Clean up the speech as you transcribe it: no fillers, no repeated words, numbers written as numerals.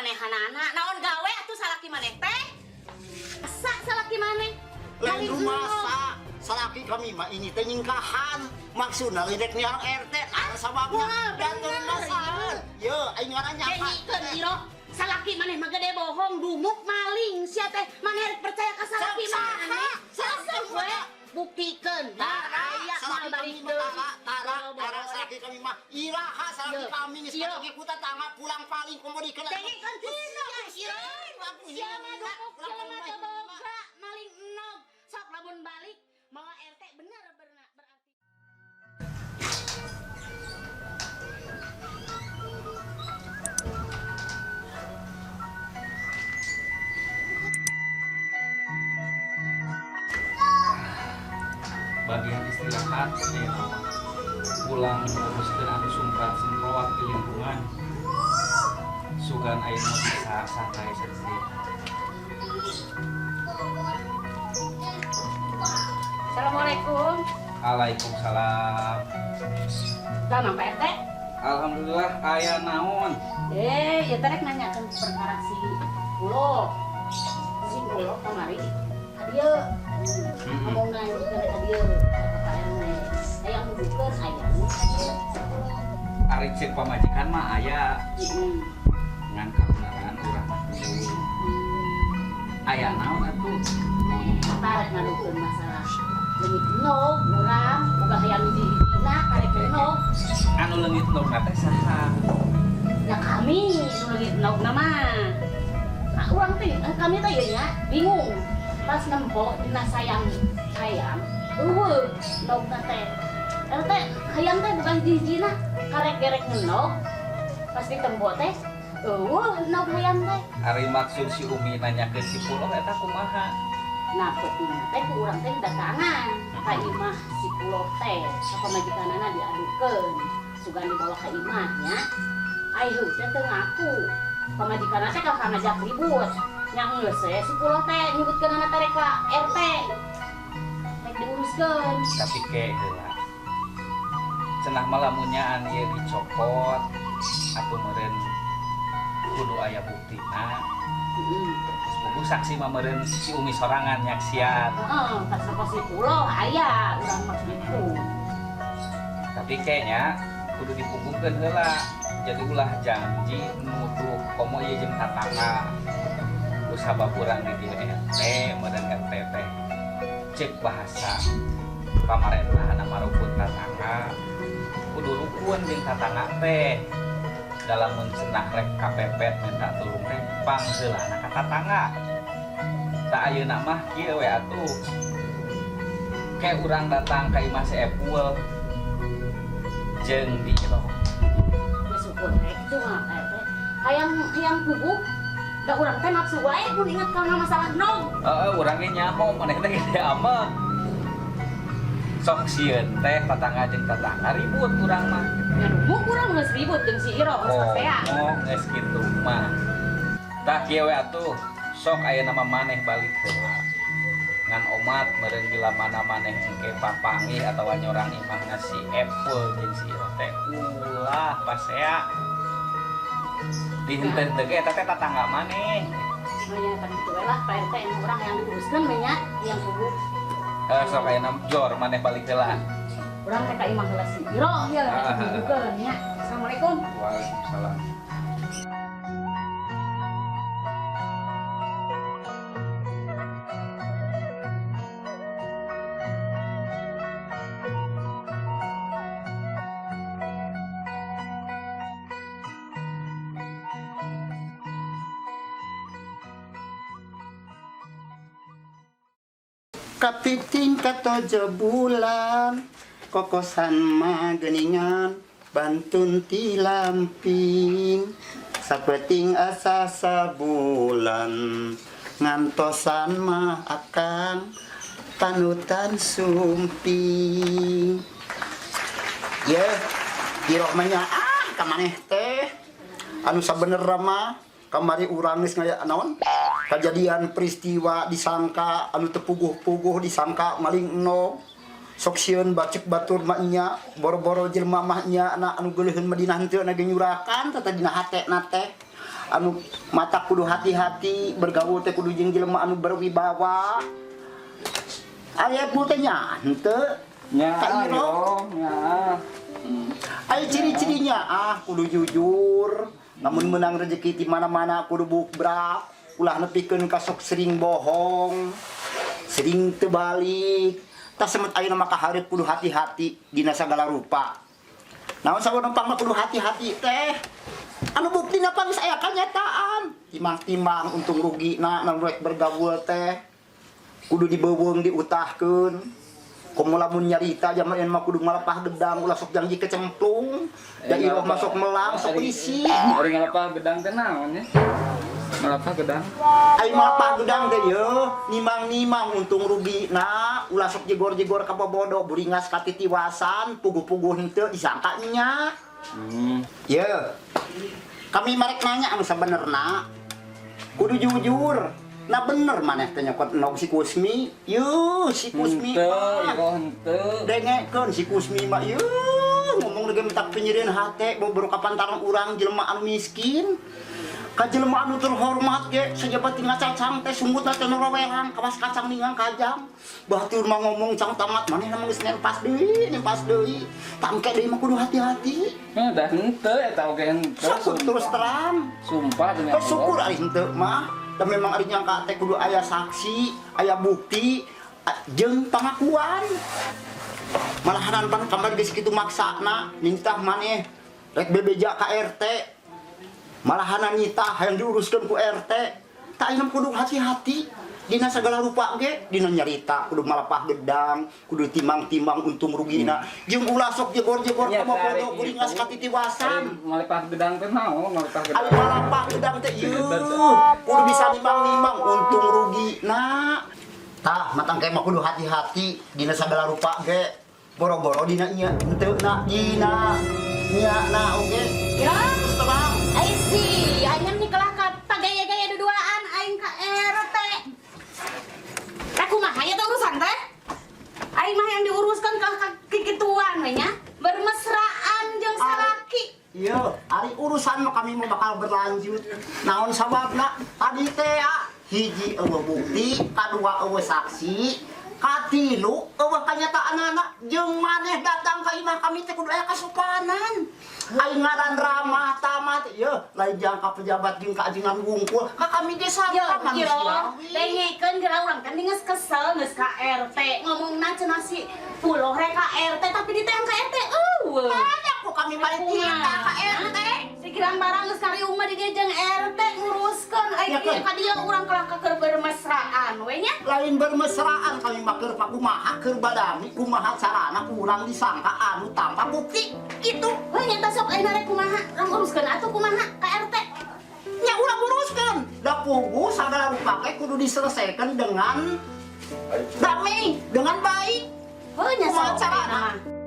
manehanana naon gawe atuh salaki maneh teh? Asa salaki maneh? Lain rumah salaki kami mah ini teh ningkahan. Maksudna lidek ni orang RT ada sababnya. Datang masalah. Yo, aing ngaran nyapa. Dengikeun iro. Salaki maneh mah gede bohong, dumuk maling sia teh. Maneh rek percaya ka salaki maneh. Sasem we buktikeun. Aya mal balik Tara salaki kami mah iraha salaki kami geus pake ku tetangga pulang paling komodikeun. Dengikeun tina sia mah dumuk, sia mah boga maling enog. Sok lamun balik mawa RT bener berarti. Bagian istirahat pulang uruskeun anu sumrat-sumrawat di lingkungan sugan aya nu bisa santai sendiri. Assalamualaikum. Waalaikumsalam. Damang Pak RT. Alhamdulillah aya naon? Ya terek nanyakan perkara si Pulo. Si Pulo kamari. Dia ngomong nanya ke dia kakaknya. Ayang bukan ayang. Ari cek pamajikan mah aya ngan kabenaran urang dulu. Aya naon atuh? Tarik ngadukeun masalah. Leungit nog urang boga hayang hiji-hijina karek nog. Anu leungit nog teh saha? Ya kami leungit nog nama. Nah, urang teh kami teh nya bingung. Pas nempo dina sayang eueuh nogna teh teh hayang teh bukan hiji-hijina karek gerek ngenog pas ditempo teh eueuh nog hayang teh Ari maksud si Umi nanya ke si Pulo eta kumaha? nah penting teh ku urang teh datangan ka imah si Pulo teh ka pamajikanana diadukeun sugan dibawa ka imahnya ai heuh teh teu ngaku pamajikanana teh ka ngajak ribut yang geus si Pulo teh nyebutkeun anak teh ka RT rek diuruskeun Tapi ke heula cenah malamunnya ieu dicopot atuh meureun kudu aya buktina. Buku saksi mah meureun si Umi sorangan nyaksian. Heeh, pas si Pulo aya urang maksud itu. Tapi kayaknya kudu dipunggukeun heula. Jadi ulah janji nuduh komo ieu jeung tatangga. Sabab urang di dieu RT meureun RT teh cek bahasa pamarentahna maruput tatangga kudu rukun jeung tatangga teh dalam cenah rek kapepet minta tulung teh pangheulana ka tatangga. Da ayeuna mah kieu we atuh ke urang datang ka imah si Epul jeung di jero Geus syukur rek itu mah RT. Hayang puguk da urang teh nafsu wae mun inget kana masalah nog. Heeh, urang ge nyaho maneh teh gede amat. Sok sieun teh tatangga jeung tatangga ribut urang mah. Ngadumuk urang geus ribut jeung si Iro geus pasea. Oh, geus kitu mah. Tah kieu we atuh, sok aya nama maneh balik heula. Ngan omat meureun bila mana maneh engke papanggih atawa nyorang imahna si Apple jeung si Iro teh ulah pasea. Dihenteu ge eta teh tatangga maneh. Nya tadi kitu we lah Pak RT urang yang diuruskeun we nya yang puguk. Sok aya nam jor maneh balik heula. Urang teh ka imah heula si Iro ieu dibukeun nya. Assalamualaikum. Waalaikumsalam. Kapiting katojo bulan kokosan mah geuningan bantun ti lamping sapeting asa sabulan ngantosan mah akang panutan sumping ye dirokmanya ka maneh teh anu sabenerna mah kamari urang geus ngaya naon kejadian peristiwa disangka anu teu puguh-puguh disangka maling enog sok sieun bacek batur maknya boro-boro jelema mahnya anu geuleuheun Madinah henteu na nyurakan tata dina hatena teh anu mata kudu hati-hati bergaul teh kudu jeung jelema anu berwibawa. Aya teh nya henteu nya Kak Iro. nya Aya ciri-cirinya kudu jujur. Namun menang rezeki di mana-mana kudu bukbrak. Ulah nepikeun ka sok sering bohong. Sering teu balik. Tas semet ayeuna mah kaharep kudu hati-hati dina sagala rupa. Naon sabab numpang mah kudu hati-hati teh. Anu buktina pang saya kanyataan. Timang-timang untung rugina nu rek bergaul teh. Kudu dibeuweung diutahkeun. Komo lamun nyarita jaman mah kudu ngalepah gedang ulah sok janji kecemplung. Da iroh masuk melang sok isi. Ari ngalepah gedang teh naon nya? Ngalepah gedang. Ai ngalepah gedang teh ye, nimang-nimang untung rugina ulah sok jegor-jegor ka bobodo buringas ka titiwasan, puguh-puguh henteu disangka nya. Ye. Kami marek nanya anu sabenerna. Kudu jujur. Nah bener maneh teh nyokot nog si Kusmi. Yuh si Kusmi. Henteu. Dengekeun si Kusmi mah yuh ngomong lagi mentak penyirian hate bobrok ka pantaran urang jelema anu miskin. Ka jelema anu terhormat ge sajabat tinggal cacang teh sumbutna teh noroweran kawas kacang ningang kajang. Batur mah ngomong cang tamat maneh mah geus nempas deui. Tangke deui mah kudu hati-hati. Da henteu eta oge henteu. Terus terang. Sumpah demi Allah. Syukur ari henteu mah. Dan memang ari nyangka teh kudu aya saksi, aya bukti, jeung pangakuan. Malahan pan kamar geus kitu maksana, nintah maneh rek bebeja ka RT. Malahan nitah hayang diuruskeun ku RT. Tak ayeuna kudu hati-hati dina sagala rupa ge, dina nyarita kudu malepah gedang, kudu timang-timang untung rugina. Jeung ulah sok jegor-jegor ka bobodo kuringas ka titiwasan. Malepah gedang teh naon malepah gedang? Ari malepah gedang teh kudu bisa nimbang-nimbang untung rugina. Tah, matang kayak mah kudu hati-hati dina sagala rupa ge. Boro-boro dina ieu henteu na dina nya na oge. Ya, Terus terang. ai si, anya nih kelah ka pagaya-gaya duduaan aing ka RT. Kumaha ya urusan teh? Aing mah yang diuruskan ka kikituan we nya, bermesraan jeung salaki. Iya, ari urusan mah kami mau bakal berlanjut. Naon sababna? Tadi teh hiji eueuh bukti, kadua eueuh saksi, katilu eueuh kanyataanana jeung maneh datang ka imah kami teh kudu aya kasupanan. Aing ngaran Rama tamat ieu lain jangka pejabat jeung kaajengan wungkul ka kami ge sapa manusia. Dengekeun geura urang kan geus kesel geus ka RT ngomongna cenah si puloh rek ka RT tapi ditayang ka RT eueuh. Banyak kok kami balik kita ka RT. Pikiran barang geus kariung mah di dieu jeung RT nguruskeun ai ka dieu urang kelah keur bermesraan we nya. Lain bermesraan kami mah keur kumaha keur badami kumaha carana urang disangka anu tanpa bukti gitu. We nya teh sok ayeuna rek kumaha urang uruskeun atuh kumaha ka RT. Nya urang uruskeun. Da puguh sagala rupa ge kudu diselesaikan dengan damai, dengan baik. Heuh nya Kumaha sok carana? ayeuna mah.